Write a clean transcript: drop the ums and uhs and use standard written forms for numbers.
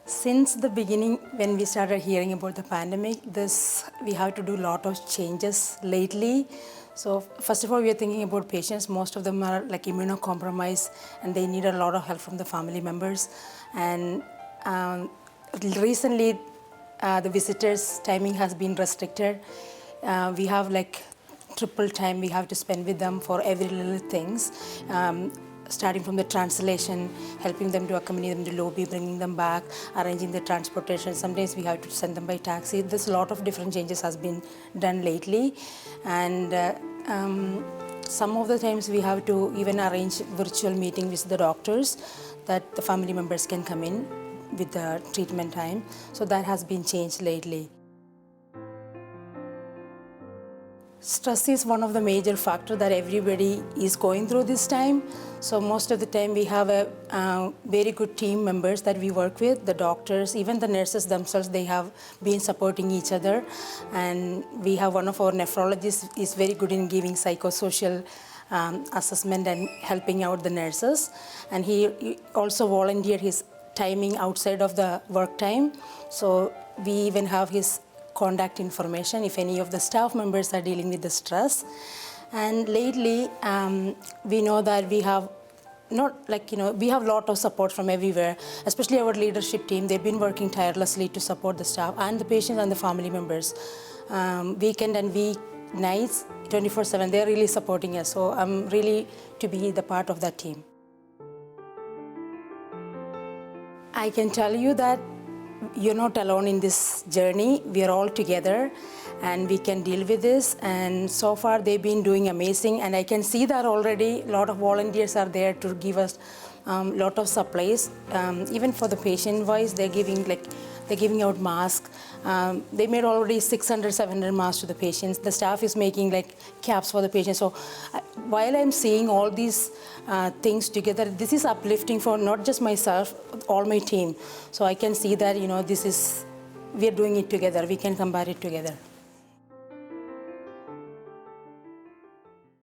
Since the beginning, when we started hearing about the pandemic, we have to do a lot of changes lately. So first of all, we are thinking about patients. Most of them are like immunocompromised, and they need a lot of help from the family members. And recently, the visitors' timing has been restricted. We have like triple time we have to spend with them for every little things. Starting from the translation, helping them to accompany them to lobby, bringing them back, arranging the transportation. Sometimes we have to send them by taxi. There's a lot of different changes has been done lately. And some of the times we have to even arrange virtual meeting with the doctors that the family members can come in with the treatment time. So that has been changed lately. Stress is one of the major factors that everybody is going through this time. So most of the time we have a very good team members that we work with, the doctors, even the nurses themselves, they have been supporting each other. And we have one of our nephrologists is very good in giving psychosocial assessment and helping out the nurses. And he also volunteered his timing outside of the work time. So we even have his contact information if any of the staff members are dealing with the stress. And lately, we know that we have we have a lot of support from everywhere, especially our leadership team. They've been working tirelessly to support the staff and the patients and the family members. Weekend and weeknights, 24/7, they're really supporting us. So I'm really to be the part of that team. I can tell you that you're not alone in this journey. We are all together and we can deal with this. And so far they've been doing amazing. And I can see that already a lot of volunteers are there to give us a lot of supplies. Even for the patient wise, they're giving out masks. They made already 600, 700 masks to the patients. The staff is making like caps for the patients. So while I'm seeing all these things together, this is uplifting for not just myself, all my team. So I can see that, we are doing it together. We can combat it together.